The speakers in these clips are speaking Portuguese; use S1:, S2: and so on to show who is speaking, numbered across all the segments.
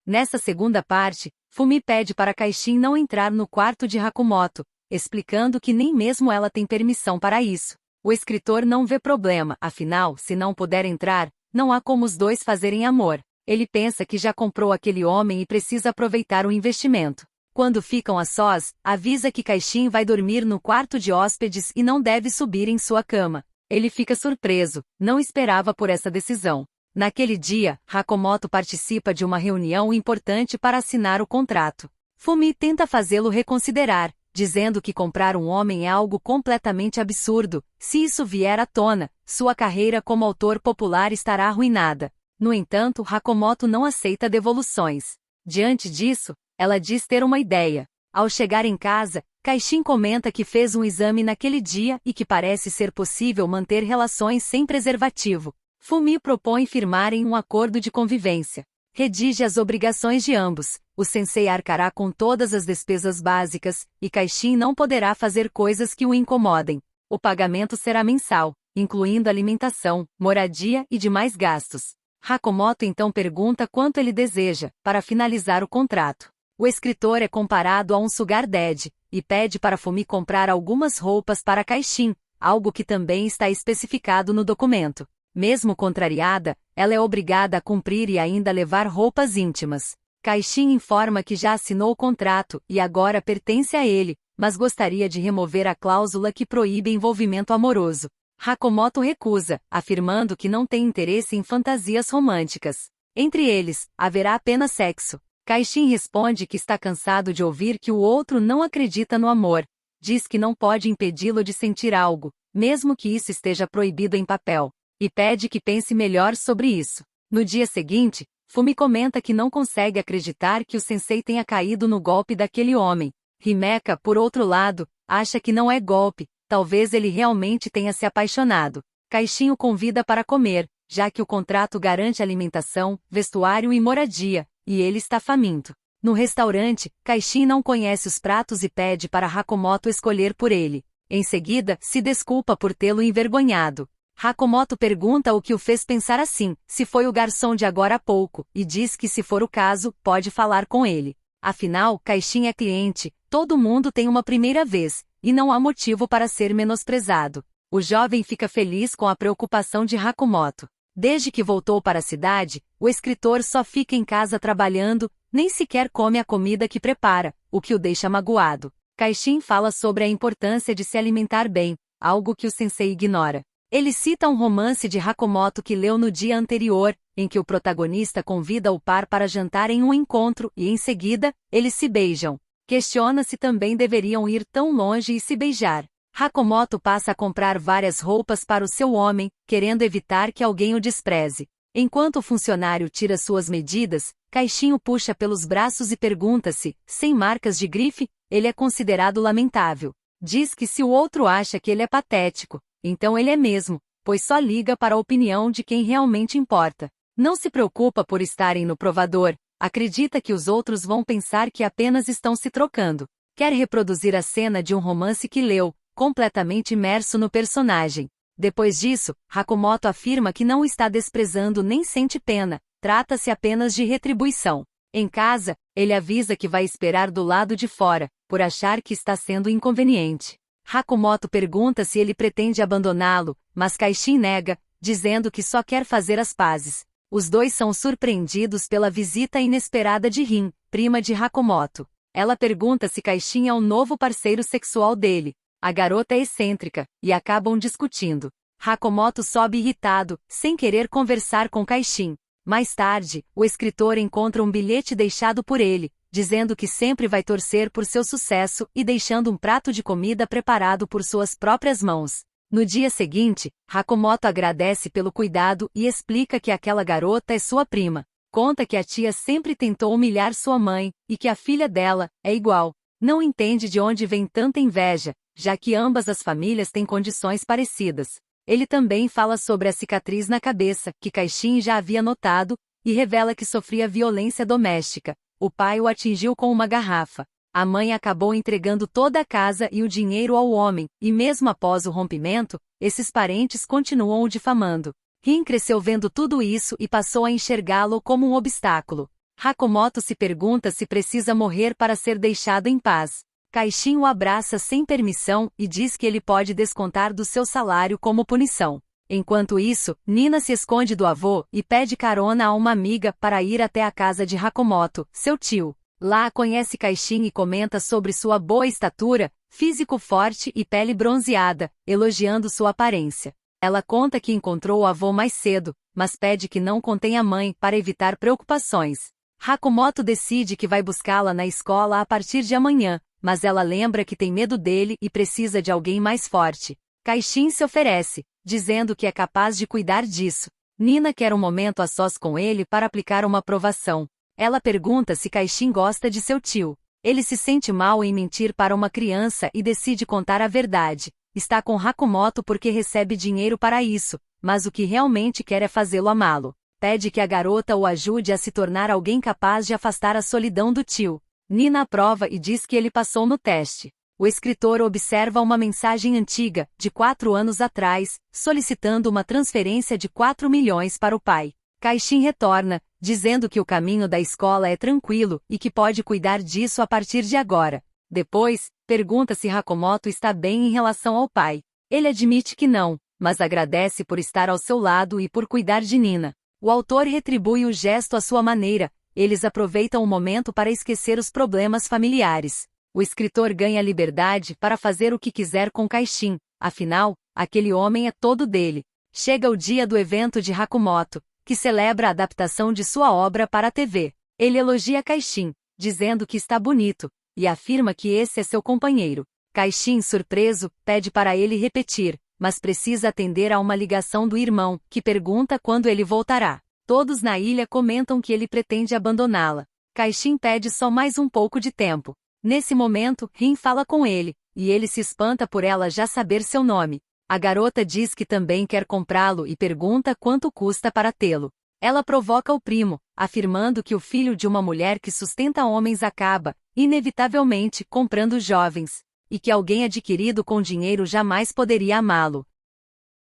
S1: Nessa segunda parte, Fumi pede para Kaishin não entrar no quarto de Hakumoto, explicando que nem mesmo ela tem permissão para isso. O escritor não vê problema, afinal, se não puder entrar, não há como os dois fazerem amor. Ele pensa que já comprou aquele homem e precisa aproveitar o investimento. Quando ficam a sós, avisa que Kaishin vai dormir no quarto de hóspedes e não deve subir em sua cama. Ele fica surpreso, não esperava por essa decisão. Naquele dia, Hakumoto participa de uma reunião importante para assinar o contrato. Fumi tenta fazê-lo reconsiderar, dizendo que comprar um homem é algo completamente absurdo. Se isso vier à tona, sua carreira como autor popular estará arruinada. No entanto, Hakumoto não aceita devoluções. Diante disso, ela diz ter uma ideia. Ao chegar em casa, Kaishin comenta que fez um exame naquele dia e que parece ser possível manter relações sem preservativo. Fumi propõe firmarem um acordo de convivência. Redige as obrigações de ambos. O sensei arcará com todas as despesas básicas, e Kaishin não poderá fazer coisas que o incomodem. O pagamento será mensal, incluindo alimentação, moradia e demais gastos. Hakumoto então pergunta quanto ele deseja, para finalizar o contrato. O escritor é comparado a um sugar daddy, e pede para Fumi comprar algumas roupas para Kaishin, algo que também está especificado no documento. Mesmo contrariada, ela é obrigada a cumprir e ainda levar roupas íntimas. Kaishin informa que já assinou o contrato e agora pertence a ele, mas gostaria de remover a cláusula que proíbe envolvimento amoroso. Hakumoto recusa, afirmando que não tem interesse em fantasias românticas. Entre eles, haverá apenas sexo. Kaishin responde que está cansado de ouvir que o outro não acredita no amor. Diz que não pode impedi-lo de sentir algo, mesmo que isso esteja proibido em papel. E pede que pense melhor sobre isso. No dia seguinte, Fumi comenta que não consegue acreditar que o sensei tenha caído no golpe daquele homem. Himeka, por outro lado, acha que não é golpe, talvez ele realmente tenha se apaixonado. Kaishin o convida para comer, já que o contrato garante alimentação, vestuário e moradia, e ele está faminto. No restaurante, Kaishin não conhece os pratos e pede para Hakumoto escolher por ele. Em seguida, se desculpa por tê-lo envergonhado. Hakumoto pergunta o que o fez pensar assim, se foi o garçom de agora há pouco, e diz que se for o caso, pode falar com ele. Afinal, Kaishin é cliente, todo mundo tem uma primeira vez, e não há motivo para ser menosprezado. O jovem fica feliz com a preocupação de Hakumoto. Desde que voltou para a cidade, o escritor só fica em casa trabalhando, nem sequer come a comida que prepara, o que o deixa magoado. Kaishin fala sobre a importância de se alimentar bem, algo que o sensei ignora. Ele cita um romance de Hakumoto que leu no dia anterior, em que o protagonista convida o par para jantar em um encontro e, em seguida, eles se beijam. Questiona se também deveriam ir tão longe e se beijar. Hakumoto passa a comprar várias roupas para o seu homem, querendo evitar que alguém o despreze. Enquanto o funcionário tira suas medidas, Kaishin o puxa pelos braços e pergunta se, sem marcas de grife, ele é considerado lamentável. Diz que se o outro acha que ele é patético, então ele é mesmo, pois só liga para a opinião de quem realmente importa. Não se preocupa por estarem no provador, acredita que os outros vão pensar que apenas estão se trocando. Quer reproduzir a cena de um romance que leu, completamente imerso no personagem. Depois disso, Hakumoto afirma que não está desprezando nem sente pena, trata-se apenas de retribuição. Em casa, ele avisa que vai esperar do lado de fora, por achar que está sendo inconveniente. Hakumoto pergunta se ele pretende abandoná-lo, mas Kaishin nega, dizendo que só quer fazer as pazes. Os dois são surpreendidos pela visita inesperada de Rin, prima de Hakumoto. Ela pergunta se Kaishin é o novo parceiro sexual dele. A garota é excêntrica, e acabam discutindo. Hakumoto sobe irritado, sem querer conversar com Kaishin. Mais tarde, o escritor encontra um bilhete deixado por ele, dizendo que sempre vai torcer por seu sucesso e deixando um prato de comida preparado por suas próprias mãos. No dia seguinte, Hakumoto agradece pelo cuidado e explica que aquela garota é sua prima. Conta que a tia sempre tentou humilhar sua mãe, e que a filha dela é igual. Não entende de onde vem tanta inveja, já que ambas as famílias têm condições parecidas. Ele também fala sobre a cicatriz na cabeça, que Kaishin já havia notado, e revela que sofria violência doméstica. O pai o atingiu com uma garrafa. A mãe acabou entregando toda a casa e o dinheiro ao homem, e mesmo após o rompimento, esses parentes continuam o difamando. Rin cresceu vendo tudo isso e passou a enxergá-lo como um obstáculo. Hakumoto se pergunta se precisa morrer para ser deixado em paz. Kaishin o abraça sem permissão e diz que ele pode descontar do seu salário como punição. Enquanto isso, Nina se esconde do avô e pede carona a uma amiga para ir até a casa de Hakumoto, seu tio. Lá conhece Kaishin e comenta sobre sua boa estatura, físico forte e pele bronzeada, elogiando sua aparência. Ela conta que encontrou o avô mais cedo, mas pede que não contém a mãe para evitar preocupações. Hakumoto decide que vai buscá-la na escola a partir de amanhã, mas ela lembra que tem medo dele e precisa de alguém mais forte. Kaishin se oferece, dizendo que é capaz de cuidar disso. Nina quer um momento a sós com ele para aplicar uma provação. Ela pergunta se Kaishin gosta de seu tio. Ele se sente mal em mentir para uma criança e decide contar a verdade. Está com Hakumoto porque recebe dinheiro para isso, mas o que realmente quer é fazê-lo amá-lo. Pede que a garota o ajude a se tornar alguém capaz de afastar a solidão do tio. Nina aprova e diz que ele passou no teste. O escritor observa uma mensagem antiga, de 4 anos atrás, solicitando uma transferência de 4 milhões para o pai. Kaishin retorna, dizendo que o caminho da escola é tranquilo e que pode cuidar disso a partir de agora. Depois, pergunta se Hakumoto está bem em relação ao pai. Ele admite que não, mas agradece por estar ao seu lado e por cuidar de Nina. O autor retribui o gesto à sua maneira. Eles aproveitam o momento para esquecer os problemas familiares. O escritor ganha liberdade para fazer o que quiser com Kaishin, afinal, aquele homem é todo dele. Chega o dia do evento de Hakumoto, que celebra a adaptação de sua obra para a TV. Ele elogia Kaishin, dizendo que está bonito, e afirma que esse é seu companheiro. Kaishin, surpreso, pede para ele repetir, mas precisa atender a uma ligação do irmão, que pergunta quando ele voltará. Todos na ilha comentam que ele pretende abandoná-la. Kaishin pede só mais um pouco de tempo. Nesse momento, Rin fala com ele, e ele se espanta por ela já saber seu nome. A garota diz que também quer comprá-lo e pergunta quanto custa para tê-lo. Ela provoca o primo, afirmando que o filho de uma mulher que sustenta homens acaba, inevitavelmente, comprando jovens, e que alguém adquirido com dinheiro jamais poderia amá-lo.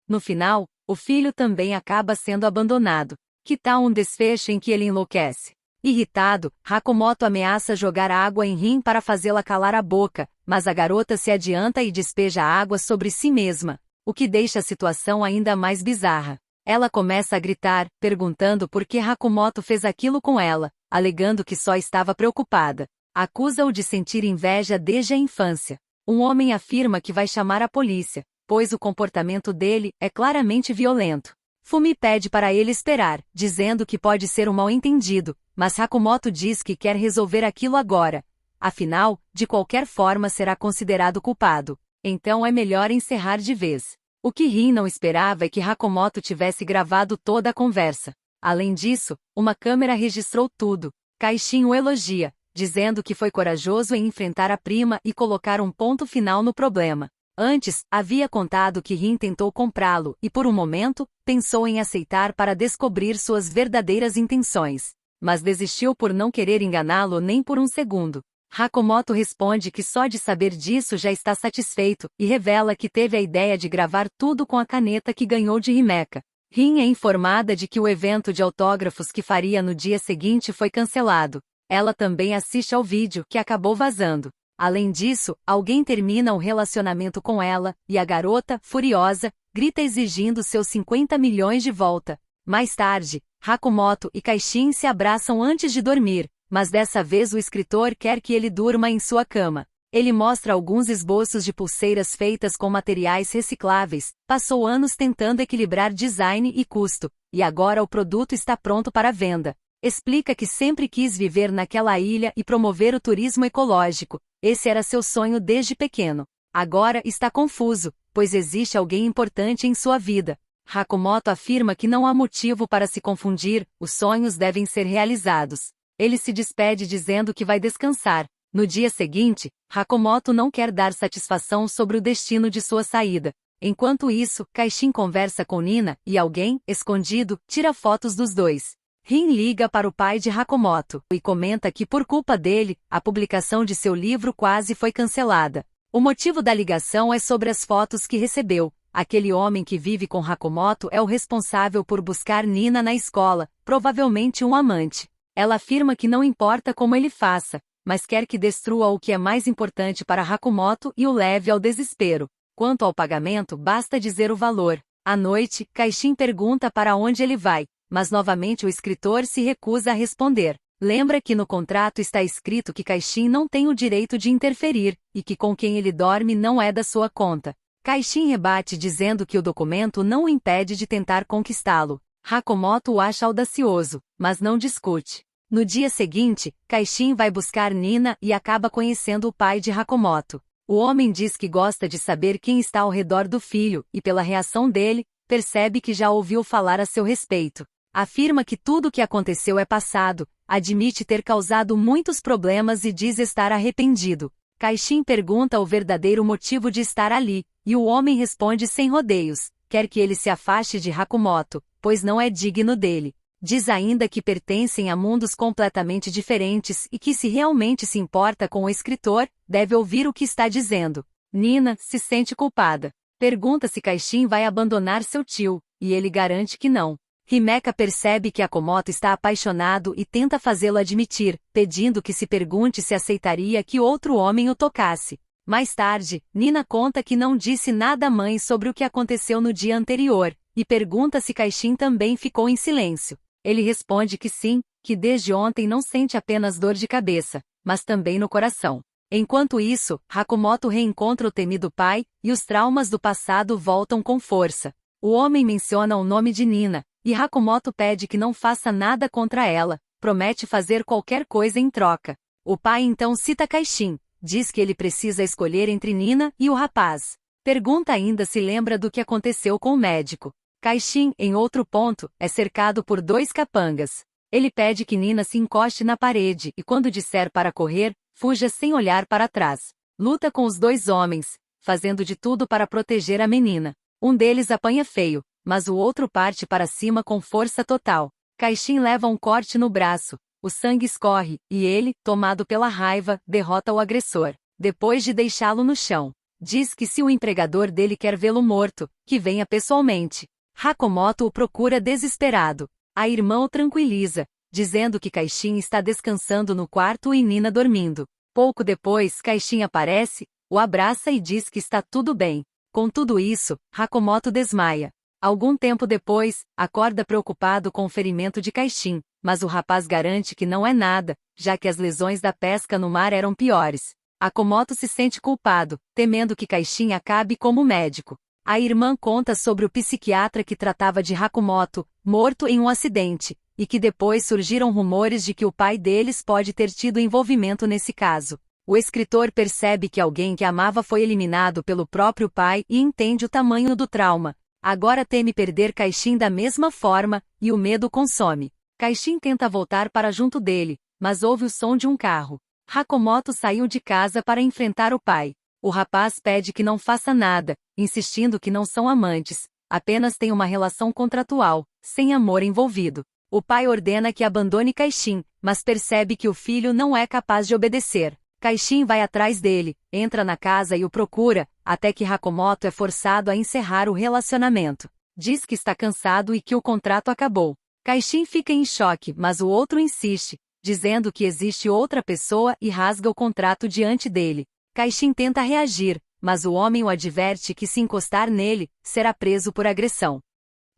S1: No final, o filho também acaba sendo abandonado. Que tal um desfecho em que ele enlouquece? Irritado, Hakumoto ameaça jogar água em Rin para fazê-la calar a boca, mas a garota se adianta e despeja água sobre si mesma, o que deixa a situação ainda mais bizarra. Ela começa a gritar, perguntando por que Hakumoto fez aquilo com ela, alegando que só estava preocupada. Acusa-o de sentir inveja desde a infância. Um homem afirma que vai chamar a polícia, pois o comportamento dele é claramente violento. Fumi pede para ele esperar, dizendo que pode ser um mal-entendido, mas Hakumoto diz que quer resolver aquilo agora. Afinal, de qualquer forma será considerado culpado. Então é melhor encerrar de vez. O que Rin não esperava é que Hakumoto tivesse gravado toda a conversa. Além disso, uma câmera registrou tudo. Kaishin o elogia, dizendo que foi corajoso em enfrentar a prima e colocar um ponto final no problema. Antes, havia contado que Rin tentou comprá-lo e por um momento, pensou em aceitar para descobrir suas verdadeiras intenções. Mas desistiu por não querer enganá-lo nem por um segundo. Hakumoto responde que só de saber disso já está satisfeito, e revela que teve a ideia de gravar tudo com a caneta que ganhou de Himeka. Rin é informada de que o evento de autógrafos que faria no dia seguinte foi cancelado. Ela também assiste ao vídeo que acabou vazando. Além disso, alguém termina o relacionamento com ela, e a garota, furiosa, grita exigindo seus 50 milhões de volta. Mais tarde, Hakumoto e Kaishin se abraçam antes de dormir, mas dessa vez o escritor quer que ele durma em sua cama. Ele mostra alguns esboços de pulseiras feitas com materiais recicláveis, passou anos tentando equilibrar design e custo, e agora o produto está pronto para venda. Explica que sempre quis viver naquela ilha e promover o turismo ecológico. Esse era seu sonho desde pequeno. Agora está confuso, pois existe alguém importante em sua vida. Hakumoto afirma que não há motivo para se confundir, os sonhos devem ser realizados. Ele se despede dizendo que vai descansar. No dia seguinte, Hakumoto não quer dar satisfação sobre o destino de sua saída. Enquanto isso, Kaishin conversa com Nina, e alguém, escondido, tira fotos dos dois. Rin liga para o pai de Hakumoto, e comenta que por culpa dele, a publicação de seu livro quase foi cancelada. O motivo da ligação é sobre as fotos que recebeu. Aquele homem que vive com Hakumoto é o responsável por buscar Nina na escola, provavelmente um amante. Ela afirma que não importa como ele faça, mas quer que destrua o que é mais importante para Hakumoto e o leve ao desespero. Quanto ao pagamento, basta dizer o valor. À noite, Kaishin pergunta para onde ele vai, mas novamente o escritor se recusa a responder. Lembra que no contrato está escrito que Kaishin não tem o direito de interferir, e que com quem ele dorme não é da sua conta. Kaishin rebate dizendo que o documento não o impede de tentar conquistá-lo. Hakumoto o acha audacioso, mas não discute. No dia seguinte, Kaishin vai buscar Nina e acaba conhecendo o pai de Hakumoto. O homem diz que gosta de saber quem está ao redor do filho, e pela reação dele, percebe que já ouviu falar a seu respeito. Afirma que tudo o que aconteceu é passado, admite ter causado muitos problemas e diz estar arrependido. Kaishin pergunta o verdadeiro motivo de estar ali, e o homem responde sem rodeios, quer que ele se afaste de Hakumoto, pois não é digno dele. Diz ainda que pertencem a mundos completamente diferentes e que se realmente se importa com o escritor, deve ouvir o que está dizendo. Nina se sente culpada. Pergunta se Kaishin vai abandonar seu tio, e ele garante que não. Himeka percebe que Hakumoto está apaixonado e tenta fazê-lo admitir, pedindo que se pergunte se aceitaria que outro homem o tocasse. Mais tarde, Nina conta que não disse nada à mãe sobre o que aconteceu no dia anterior, e pergunta se Kaishin também ficou em silêncio. Ele responde que sim, que desde ontem não sente apenas dor de cabeça, mas também no coração. Enquanto isso, Hakumoto reencontra o temido pai, e os traumas do passado voltam com força. O homem menciona o nome de Nina, e Hakumoto pede que não faça nada contra ela, promete fazer qualquer coisa em troca. O pai então cita Kaishin, diz que ele precisa escolher entre Nina e o rapaz. Pergunta ainda se lembra do que aconteceu com o médico. Kaishin, em outro ponto, é cercado por 2 capangas. Ele pede que Nina se encoste na parede e quando disser para correr, fuja sem olhar para trás. Luta com os 2 homens, fazendo de tudo para proteger a menina. Um deles apanha feio, mas o outro parte para cima com força total. Kaishin leva um corte no braço, o sangue escorre, e ele, tomado pela raiva, derrota o agressor, depois de deixá-lo no chão. Diz que se o empregador dele quer vê-lo morto, que venha pessoalmente. Hakumoto o procura desesperado. A irmã o tranquiliza, dizendo que Kaishin está descansando no quarto e Nina dormindo. Pouco depois, Kaishin aparece, o abraça e diz que está tudo bem. Com tudo isso, Hakumoto desmaia. Algum tempo depois, acorda preocupado com o ferimento de Kaishin, mas o rapaz garante que não é nada, já que as lesões da pesca no mar eram piores. Hakumoto se sente culpado, temendo que Kaishin acabe como médico. A irmã conta sobre o psiquiatra que tratava de Hakumoto, morto em um acidente, e que depois surgiram rumores de que o pai deles pode ter tido envolvimento nesse caso. O escritor percebe que alguém que amava foi eliminado pelo próprio pai e entende o tamanho do trauma. Agora teme perder Kaishin da mesma forma, e o medo consome. Kaishin tenta voltar para junto dele, mas ouve o som de um carro. Hakumoto saiu de casa para enfrentar o pai. O rapaz pede que não faça nada, insistindo que não são amantes, apenas têm uma relação contratual, sem amor envolvido. O pai ordena que abandone Kaishin, mas percebe que o filho não é capaz de obedecer. Kaishin vai atrás dele, entra na casa e o procura, até que Hakumoto é forçado a encerrar o relacionamento. Diz que está cansado e que o contrato acabou. Kaishin fica em choque, mas o outro insiste, dizendo que existe outra pessoa e rasga o contrato diante dele. Kaishin tenta reagir, mas o homem o adverte que se encostar nele, será preso por agressão.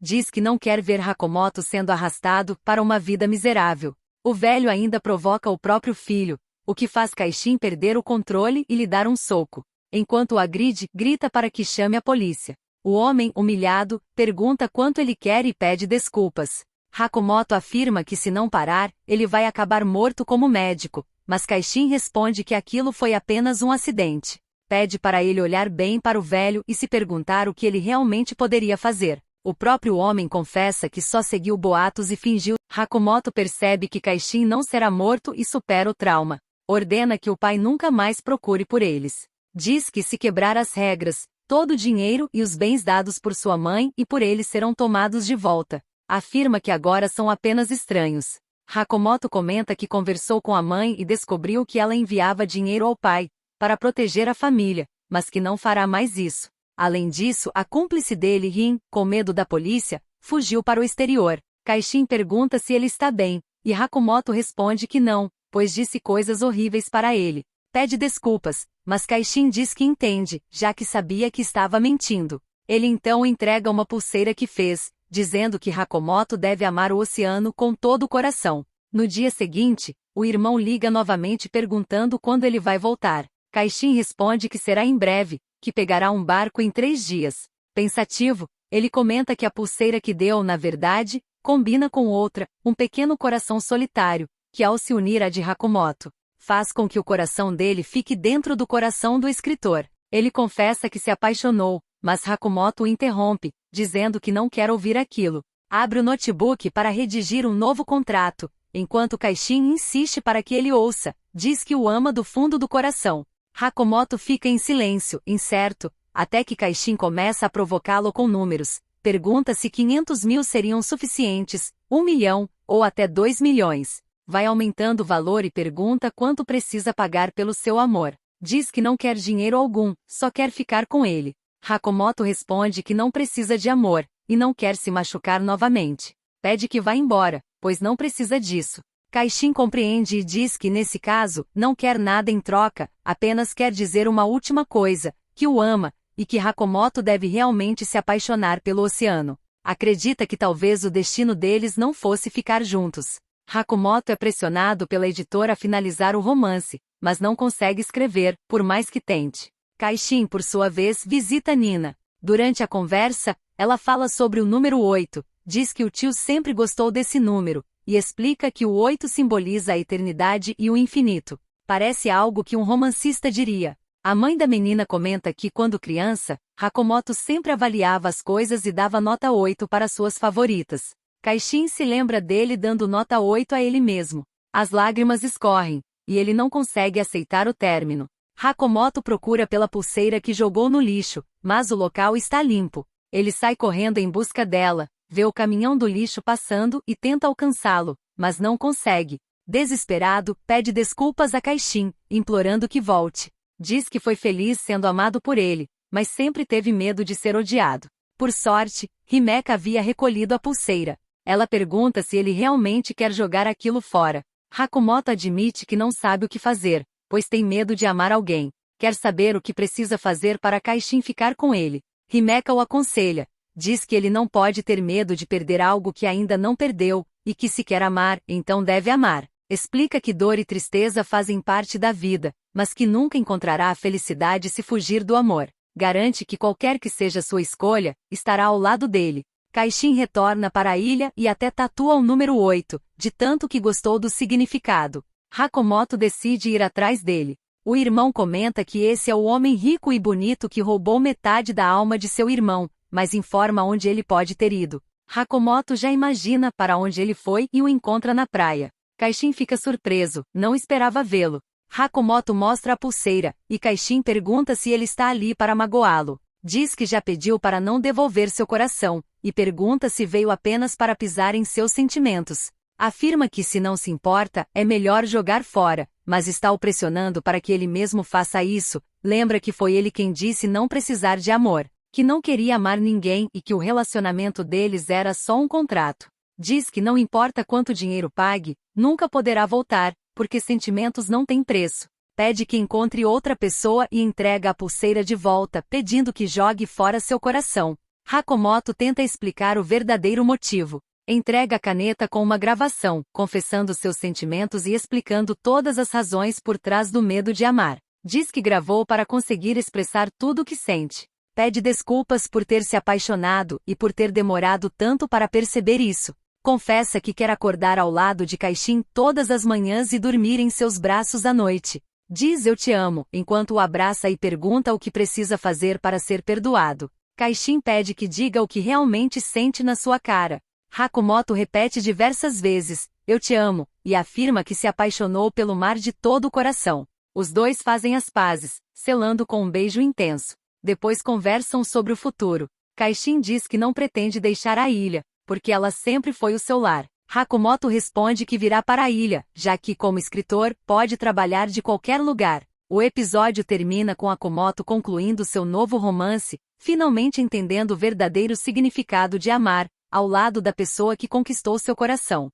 S1: Diz que não quer ver Hakumoto sendo arrastado para uma vida miserável. O velho ainda provoca o próprio filho, o que faz Kaishin perder o controle e lhe dar um soco. Enquanto o agride, grita para que chame a polícia. O homem, humilhado, pergunta quanto ele quer e pede desculpas. Hakumoto afirma que se não parar, ele vai acabar morto como médico, mas Kaishin responde que aquilo foi apenas um acidente. Pede para ele olhar bem para o velho e se perguntar o que ele realmente poderia fazer. O próprio homem confessa que só seguiu boatos e fingiu. Hakumoto percebe que Kaishin não será morto e supera o trauma. Ordena que o pai nunca mais procure por eles. Diz que se quebrar as regras, todo o dinheiro e os bens dados por sua mãe e por ele serão tomados de volta. Afirma que agora são apenas estranhos. Hakumoto comenta que conversou com a mãe e descobriu que ela enviava dinheiro ao pai, para proteger a família, mas que não fará mais isso. Além disso, a cúmplice dele, Rin, com medo da polícia, fugiu para o exterior. Kaishin pergunta se ele está bem, e Hakumoto responde que não, pois disse coisas horríveis para ele. Pede desculpas, mas Kaishin diz que entende, já que sabia que estava mentindo. Ele então entrega uma pulseira que fez, dizendo que Hakumoto deve amar o oceano com todo o coração. No dia seguinte, o irmão liga novamente perguntando quando ele vai voltar. Kaishin responde que será em breve, que pegará um barco em 3 dias. Pensativo, ele comenta que a pulseira que deu, na verdade, combina com outra, um pequeno coração solitário, que ao se unir à de Hakumoto, faz com que o coração dele fique dentro do coração do escritor. Ele confessa que se apaixonou, mas Hakumoto o interrompe, dizendo que não quer ouvir aquilo. Abre o notebook para redigir um novo contrato, enquanto Kaishin insiste para que ele ouça, diz que o ama do fundo do coração. Hakumoto fica em silêncio, incerto, até que Kaishin começa a provocá-lo com números. Pergunta se 500 mil seriam suficientes, 1 milhão, ou até 2 milhões. Vai aumentando o valor e pergunta quanto precisa pagar pelo seu amor. Diz que não quer dinheiro algum, só quer ficar com ele. Hakumoto responde que não precisa de amor, e não quer se machucar novamente. Pede que vá embora, pois não precisa disso. Kaishin compreende e diz que nesse caso, não quer nada em troca, apenas quer dizer uma última coisa, que o ama, e que Hakumoto deve realmente se apaixonar pelo oceano. Acredita que talvez o destino deles não fosse ficar juntos. Hakumoto é pressionado pela editora a finalizar o romance, mas não consegue escrever, por mais que tente. Kaishin, por sua vez, visita Nina. Durante a conversa, ela fala sobre o número 8, diz que o tio sempre gostou desse número, e explica que o 8 simboliza a eternidade e o infinito. Parece algo que um romancista diria. A mãe da menina comenta que, quando criança, Hakumoto sempre avaliava as coisas e dava nota 8 para suas favoritas. Kaishin se lembra dele dando nota 8 a ele mesmo. As lágrimas escorrem, e ele não consegue aceitar o término. Hakumoto procura pela pulseira que jogou no lixo, mas o local está limpo. Ele sai correndo em busca dela, vê o caminhão do lixo passando e tenta alcançá-lo, mas não consegue. Desesperado, pede desculpas a Kaishin, implorando que volte. Diz que foi feliz sendo amado por ele, mas sempre teve medo de ser odiado. Por sorte, Himeka havia recolhido a pulseira. Ela pergunta se ele realmente quer jogar aquilo fora. Hakumoto admite que não sabe o que fazer, pois tem medo de amar alguém. Quer saber o que precisa fazer para Kaishin ficar com ele. Himeka o aconselha. Diz que ele não pode ter medo de perder algo que ainda não perdeu, e que se quer amar, então deve amar. Explica que dor e tristeza fazem parte da vida, mas que nunca encontrará a felicidade se fugir do amor. Garante que qualquer que seja sua escolha, estará ao lado dele. Kaishin retorna para a ilha e até tatua o número 8, de tanto que gostou do significado. Hakumoto decide ir atrás dele. O irmão comenta que esse é o homem rico e bonito que roubou metade da alma de seu irmão, mas informa onde ele pode ter ido. Hakumoto já imagina para onde ele foi e o encontra na praia. Kaishin fica surpreso, não esperava vê-lo. Hakumoto mostra a pulseira, e Kaishin pergunta se ele está ali para magoá-lo. Diz que já pediu para não devolver seu coração, e pergunta se veio apenas para pisar em seus sentimentos. Afirma que se não se importa, é melhor jogar fora, mas está o pressionando para que ele mesmo faça isso. Lembra que foi ele quem disse não precisar de amor, que não queria amar ninguém e que o relacionamento deles era só um contrato. Diz que não importa quanto dinheiro pague, nunca poderá voltar, porque sentimentos não têm preço. Pede que encontre outra pessoa e entrega a pulseira de volta, pedindo que jogue fora seu coração. Hakumoto tenta explicar o verdadeiro motivo. Entrega a caneta com uma gravação, confessando seus sentimentos e explicando todas as razões por trás do medo de amar. Diz que gravou para conseguir expressar tudo o que sente. Pede desculpas por ter se apaixonado e por ter demorado tanto para perceber isso. Confessa que quer acordar ao lado de Kaishin todas as manhãs e dormir em seus braços à noite. Diz eu te amo, enquanto o abraça e pergunta o que precisa fazer para ser perdoado. Kaishin pede que diga o que realmente sente na sua cara. Hakumoto repete diversas vezes, eu te amo, e afirma que se apaixonou pelo mar de todo o coração. Os dois fazem as pazes, selando com um beijo intenso. Depois conversam sobre o futuro. Kaishin diz que não pretende deixar a ilha, porque ela sempre foi o seu lar. Hakumoto responde que virá para a ilha, já que, como escritor, pode trabalhar de qualquer lugar. O episódio termina com Hakumoto concluindo seu novo romance, finalmente entendendo o verdadeiro significado de amar, ao lado da pessoa que conquistou seu coração.